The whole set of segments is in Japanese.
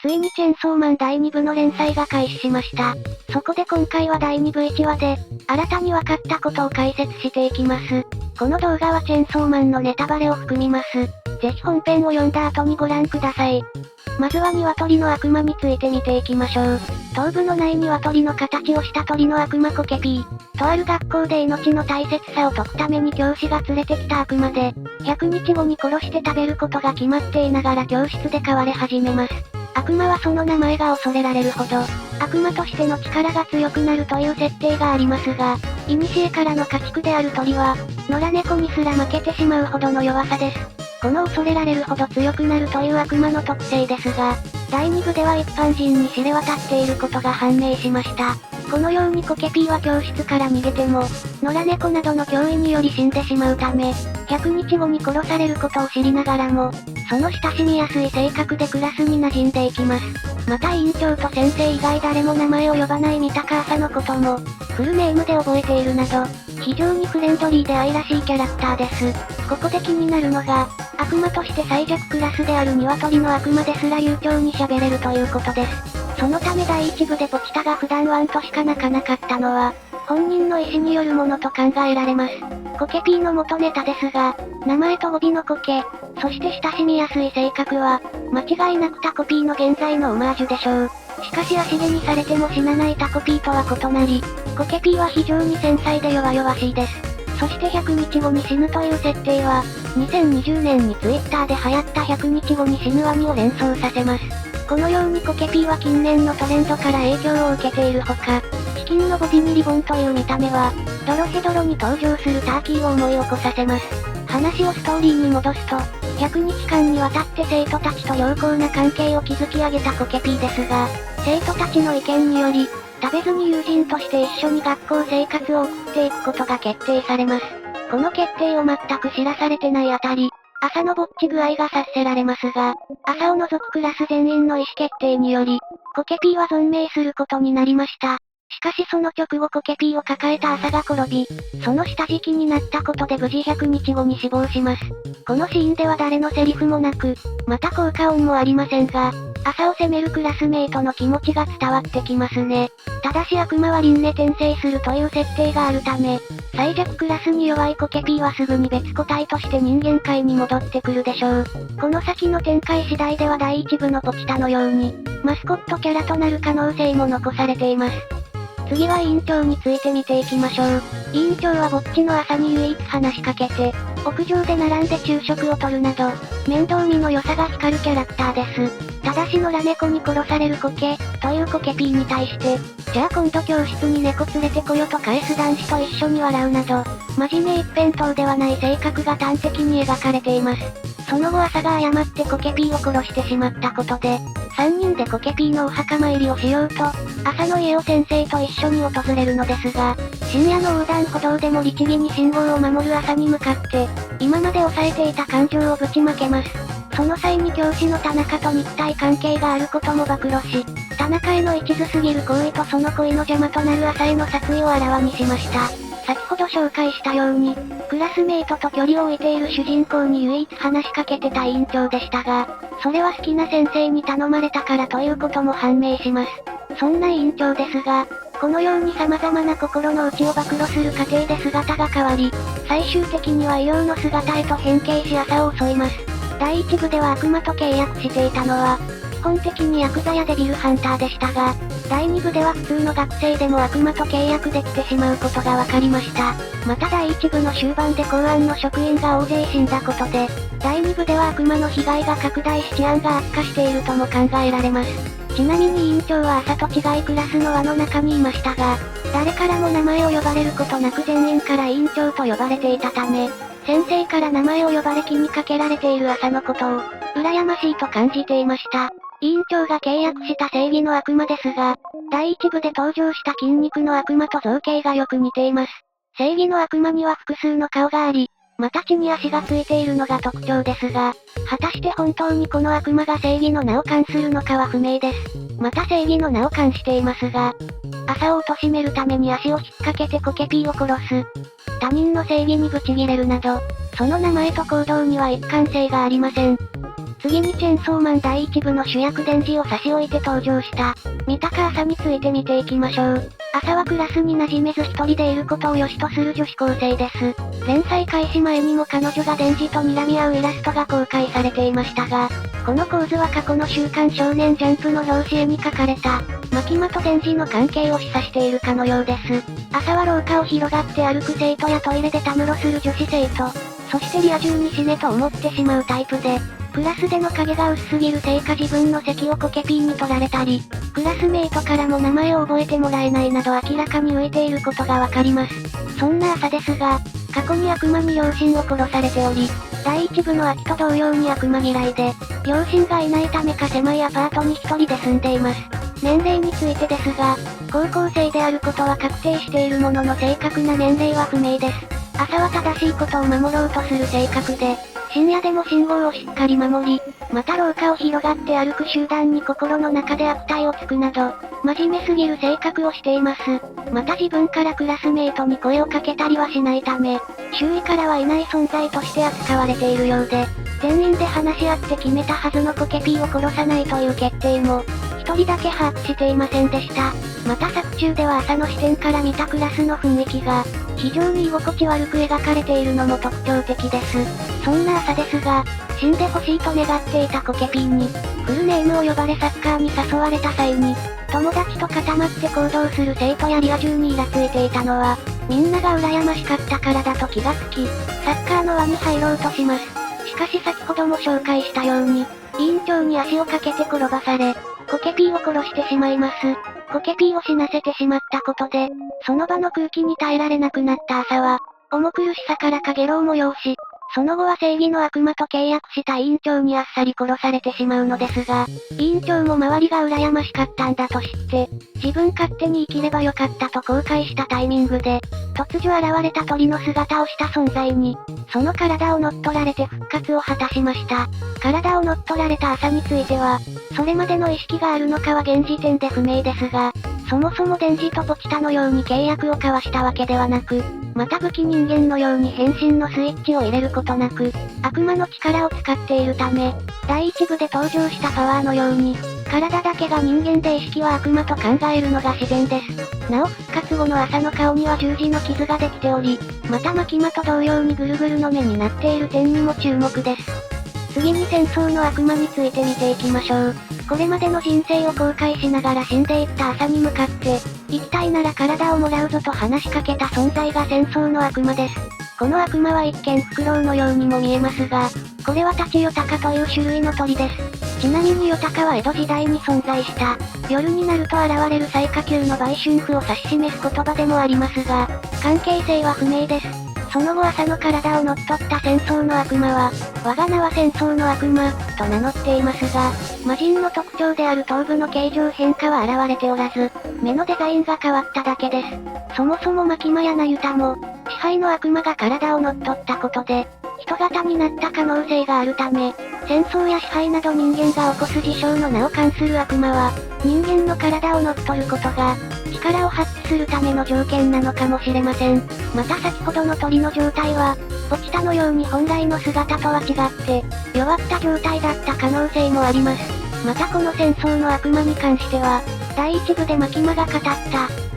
ついにチェンソーマン第2部の連載が開始しました。そこで今回は第2部1話で、新たに分かったことを解説していきます。この動画はチェンソーマンのネタバレを含みます。ぜひ本編を読んだ後にご覧ください。まずは鶏の悪魔について見ていきましょう。頭部のない鶏の形をした鳥の悪魔コケピー。とある学校で命の大切さを説くために教師が連れてきた悪魔で、100日後に殺して食べることが決まっていながら教室で飼われ始めます。悪魔はその名前が恐れられるほど、悪魔としての力が強くなるという設定がありますが、古からの家畜である鳥は、野良猫にすら負けてしまうほどの弱さです。この恐れられるほど強くなるという悪魔の特性ですが、第2部では一般人に知れ渡っていることが判明しました。このようにコケピーは教室から逃げても、野良猫などの脅威により死んでしまうため、100日後に殺されることを知りながらも、その親しみやすい性格でクラスに馴染んでいきます。また委員長と先生以外誰も名前を呼ばない三鷹朝のことも、フルネームで覚えているなど、非常にフレンドリーで愛らしいキャラクターです。ここで気になるのが、悪魔として最弱クラスである鶏の悪魔ですら悠長に喋れるということです。そのため第1部でポチタが普段ワンとしか泣かなかったのは、本人の意思によるものと考えられます。コケピーの元ネタですが、名前と語尾のコケ、そして親しみやすい性格は、間違いなくタコピーの現在のオマージュでしょう。しかし足毛にされても死なないタコピーとは異なり、コケピーは非常に繊細で弱々しいです。そして100日後に死ぬという設定は、2020年にツイッターで流行った100日後に死ぬワニを連想させます。このようにコケピーは近年のトレンドから影響を受けているほか、チキンのボディにリボンという見た目は、ドロヘドロに登場するターキーを思い起こさせます。話をストーリーに戻すと、100日間にわたって生徒たちと良好な関係を築き上げたコケピーですが、生徒たちの意見により、食べずに友人として一緒に学校生活を送っていくことが決定されます。この決定を全く知らされてないあたり、朝のぼっち具合が察せられますが、朝を除くクラス全員の意思決定により、コケピーは存命することになりました。しかしその直後コケピーを抱えた朝が転び、その下敷きになったことで無事100日後に死亡します。このシーンでは誰のセリフもなく、また効果音もありませんが、朝を責めるクラスメイトの気持ちが伝わってきますね。ただし悪魔は輪廻転生するという設定があるため、最弱クラスに弱いコケピーはすぐに別個体として人間界に戻ってくるでしょう。この先の展開次第では第1部のポチタのように、マスコットキャラとなる可能性も残されています。次は委員長について見ていきましょう。委員長はぼっちの朝に唯一話しかけて、屋上で並んで昼食をとるなど、面倒見の良さが光るキャラクターです。ただし野良猫に殺されるコケ、というコケピーに対して、じゃあ今度教室に猫連れてこよと返す男子と一緒に笑うなど、真面目一辺倒ではない性格が端的に描かれています。その後朝が誤ってコケピーを殺してしまったことで、3人でコケピーのお墓参りをしようと、朝の家を先生と一緒に訪れるのですが、深夜の横断歩道でも律儀に信号を守る朝に向かって、今まで抑えていた感情をぶちまけます。その際に教師の田中と肉体関係があることも暴露し、田中への一途すぎる行為とその恋の邪魔となる朝への殺意をあらわにしました。先ほど紹介したように、クラスメイトと距離を置いている主人公に唯一話しかけてた委員長でしたが、それは好きな先生に頼まれたからということも判明します。そんな委員長ですが、このように様々な心の内を暴露する過程で姿が変わり、最終的には異様の姿へと変形し朝を襲います。第1部では悪魔と契約していたのは、基本的にヤクザやデビルハンターでしたが、第2部では普通の学生でも悪魔と契約できてしまうことが分かりました。また第1部の終盤で公安の職員が大勢死んだことで、第2部では悪魔の被害が拡大し治安が悪化しているとも考えられます。ちなみに委員長は朝と違いクラスの輪の中にいましたが、誰からも名前を呼ばれることなく全員から委員長と呼ばれていたため、先生から名前を呼ばれ気にかけられている朝のことを、羨ましいと感じていました。委員長が契約した正義の悪魔ですが、第1部で登場した筋肉の悪魔と造形がよく似ています。正義の悪魔には複数の顔があり、また地に足がついているのが特徴ですが、果たして本当にこの悪魔が正義の名を冠するのかは不明です。また正義の名を冠していますが、朝を貶めるために足を引っ掛けてコケピーを殺す。他人の正義にブチギレるなど、その名前と行動には一貫性がありません。次にチェンソーマン第1部の主役デンジを差し置いて登場した、三鷹朝について見ていきましょう。朝はクラスに馴染めず一人でいることを良しとする女子高生です。連載開始前にも彼女がデンジと睨み合うイラストが公開されていましたが、この構図は過去の週刊少年ジャンプの表紙絵に描かれた、マキマとデンジの関係を示唆しているかのようです。朝は廊下を広がって歩く生徒やトイレでたむろする女子生徒、そしてリア充に死ねと思ってしまうタイプで、クラスでの影が薄すぎるせいか自分の席をコケピーに取られたり、クラスメイトからも名前を覚えてもらえないなど明らかに浮いていることがわかります。そんな朝ですが、過去に悪魔に両親を殺されており、第一部の秋と同様に悪魔嫌いで、両親がいないためか狭いアパートに一人で住んでいます。年齢についてですが、高校生であることは確定しているものの正確な年齢は不明です。朝は正しいことを守ろうとする性格で、深夜でも信号をしっかり守り、また廊下を広がって歩く集団に心の中で悪態をつくなど、真面目すぎる性格をしています。また自分からクラスメイトに声をかけたりはしないため、周囲からはいない存在として扱われているようで、全員で話し合って決めたはずのコケピーを殺さないという決定も、一人だけ把握していませんでした。また作中では朝の視点から見たクラスの雰囲気が、非常に居心地悪く描かれているのも特徴的です。そんな朝ですが、死んでほしいと願っていたコケピーに、フルネームを呼ばれサッカーに誘われた際に、友達と固まって行動する生徒やリア充にイラついていたのは、みんなが羨ましかったからだと気がつき、サッカーの輪に入ろうとします。しかし先ほども紹介したように、委員長に足をかけて転ばされ、コケピーを殺してしまいます。コケピーを死なせてしまったことで、その場の空気に耐えられなくなった朝は、重苦しさからかげろうを催し、その後は正義の悪魔と契約した委員長にあっさり殺されてしまうのですが、委員長も周りが羨ましかったんだと知って、自分勝手に生きればよかったと後悔したタイミングで、突如現れた鳥の姿をした存在に、その体を乗っ取られて復活を果たしました。体を乗っ取られた朝については、それまでの意識があるのかは現時点で不明ですが、そもそもデンジとポチタのように契約を交わしたわけではなく、また武器人間のように変身のスイッチを入れることなく、悪魔の力を使っているため、第一部で登場したパワーのように、体だけが人間で意識は悪魔と考えるのが自然です。なお復活後の朝の顔には十字の傷ができており、またマキマと同様にぐるぐるの目になっている点にも注目です。次に戦争の悪魔について見ていきましょう。これまでの人生を後悔しながら死んでいった朝に向かって、生きたいなら体をもらうぞと話しかけた存在が戦争の悪魔です。この悪魔は一見フクロウのようにも見えますが、これはタチヨタカという種類の鳥です。ちなみにヨタカは江戸時代に存在した、夜になると現れる最下級の売春婦を指し示す言葉でもありますが、関係性は不明です。その後朝の体を乗っ取った戦争の悪魔は、我が名は戦争の悪魔、と名乗っていますが、魔人の特徴である頭部の形状変化は現れておらず、目のデザインが変わっただけです。そもそもマキマやナユタも、支配の悪魔が体を乗っ取ったことで、人型になった可能性があるため、戦争や支配など人間が起こす事象の名を冠する悪魔は、人間の体を乗っ取ることが、力を発揮するための条件なのかもしれません。また先ほどの鳥の状態は、ポチタのように本来の姿とは違って、弱った状態だった可能性もあります。またこの戦争の悪魔に関しては、第一部でマキマが語った、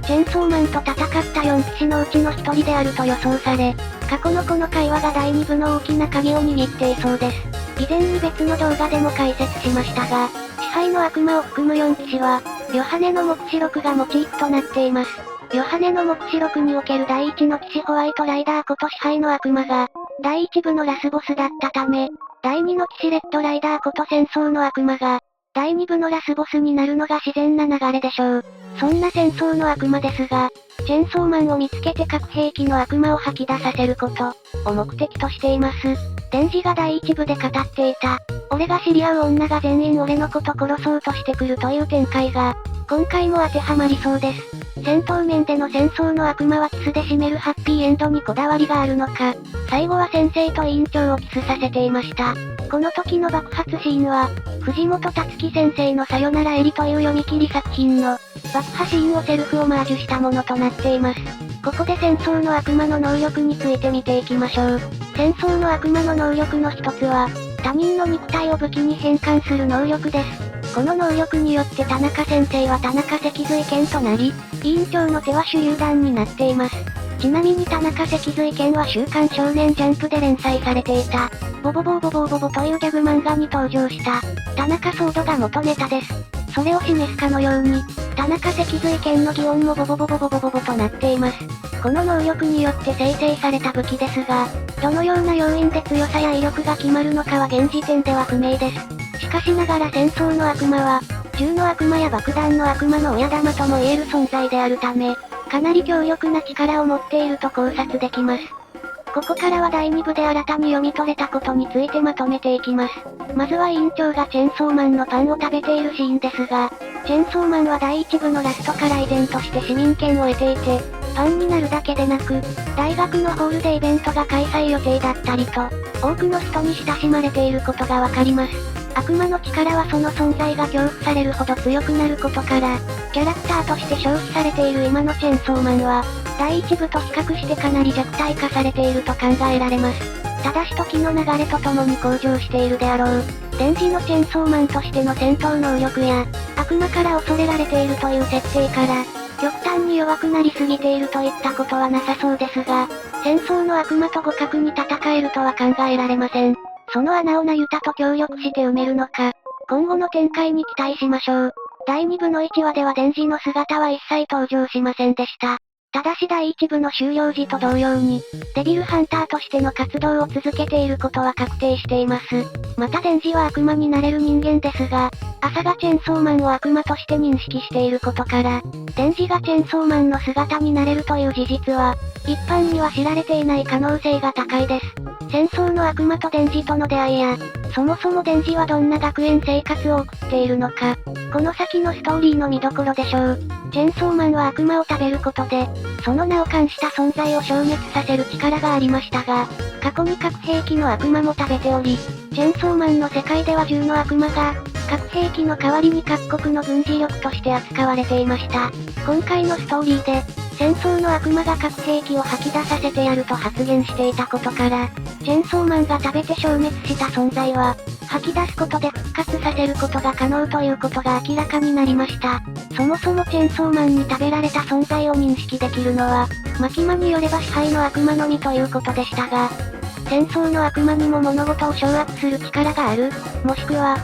チェンソーマンと戦った4騎士のうちの1人であると予想され、過去のこの会話が第2部の大きな鍵を握っていそうです。以前に別の動画でも解説しましたが、支配の悪魔を含む4騎士は、ヨハネの目視録がモチーフとなっています。ヨハネの目視録における第一の騎士ホワイトライダーこと支配の悪魔が、第一部のラスボスだったため、第二の騎士レッドライダーこと戦争の悪魔が、第二部のラスボスになるのが自然な流れでしょう。そんな戦争の悪魔ですが、チェンソーマンを見つけて核兵器の悪魔を吐き出させること、を目的としています。デンジが第一部で語っていた、俺が知り合う女が全員俺のこと殺そうとしてくるという展開が、今回も当てはまりそうです。戦闘面での戦争の悪魔はキスで締めるハッピーエンドにこだわりがあるのか、最後は先生と委員長をキスさせていました。この時の爆発シーンは、藤本達樹先生のさよならエリという読み切り作品の、爆破シーンをセルフオマージュしたものとなっています。ここで戦争の悪魔の能力について見ていきましょう。戦争の悪魔の能力の一つは、他人の肉体を武器に変換する能力です。この能力によって田中先生は田中脊髄剣となり、委員長の手は手榴弾になっています。ちなみに田中脊髄剣は週刊少年ジャンプで連載されていた、ボボボーボボーボボというギャグ漫画に登場した、田中ソードが元ネタです。それを示すかのように、田中脊髄剣の擬音もボボボボボボボボとなっています。この能力によって生成された武器ですが、どのような要因で強さや威力が決まるのかは現時点では不明です。しかしながら戦争の悪魔は、銃の悪魔や爆弾の悪魔の親玉とも言える存在であるため、かなり強力な力を持っていると考察できます。ここからは第2部で新たに読み取れたことについてまとめていきます。まずは委員長がチェンソーマンのパンを食べているシーンですが、チェンソーマンは第1部のラストから依然として市民権を得ていて、パンになるだけでなく、大学のホールでイベントが開催予定だったりと、多くの人に親しまれていることがわかります。悪魔の力はその存在が恐怖されるほど強くなることから、キャラクターとして消費されている今のチェンソーマンは、第1部と比較してかなり弱体化されていると考えられます。ただし時の流れとともに向上しているであろう。電磁のチェンソーマンとしての戦闘能力や、悪魔から恐れられているという設定から、極端に弱くなりすぎているといったことはなさそうですが、戦争の悪魔と互角に戦えるとは考えられません。その穴をナユタと協力して埋めるのか、今後の展開に期待しましょう。第2部の1話では電磁の姿は一切登場しませんでした。ただし第1部の終了時と同様に、デビルハンターとしての活動を続けていることは確定しています。また電磁は悪魔になれる人間ですが、朝がチェンソーマンを悪魔として認識していることから、電磁がチェンソーマンの姿になれるという事実は、一般には知られていない可能性が高いです。戦争の悪魔と電磁との出会いや、そもそも電磁はどんな学園生活を送っているのか、この先のストーリーの見どころでしょう。チェンソーマンは悪魔を食べることで、その名を冠した存在を消滅させる力がありましたが、過去に核兵器の悪魔も食べており、チェンソーマンの世界では銃の悪魔が、核兵器の代わりに各国の軍事力として扱われていました。今回のストーリーで、戦争の悪魔が核兵器を吐き出させてやると発言していたことから、チェンソーマンが食べて消滅した存在は、吐き出すことで復活させることが可能ということが明らかになりました。そもそもチェンソーマンに食べられた存在を認識できるのは、マキマによれば支配の悪魔のみということでしたが、戦争の悪魔にも物事を掌握する力がある、もしくは、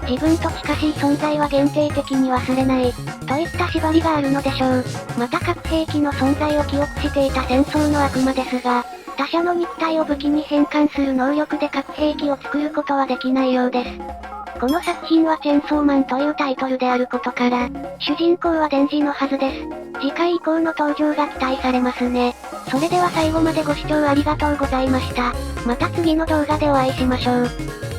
自分と近しい存在は限定的に忘れない、といった縛りがあるのでしょう。また核兵器の存在を記憶していた戦争の悪魔ですが、他者の肉体を武器に変換する能力で核兵器を作ることはできないようです。この作品はチェンソーマンというタイトルであることから、主人公は電磁のはずです。次回以降の登場が期待されますね。それでは最後までご視聴ありがとうございました。また次の動画でお会いしましょう。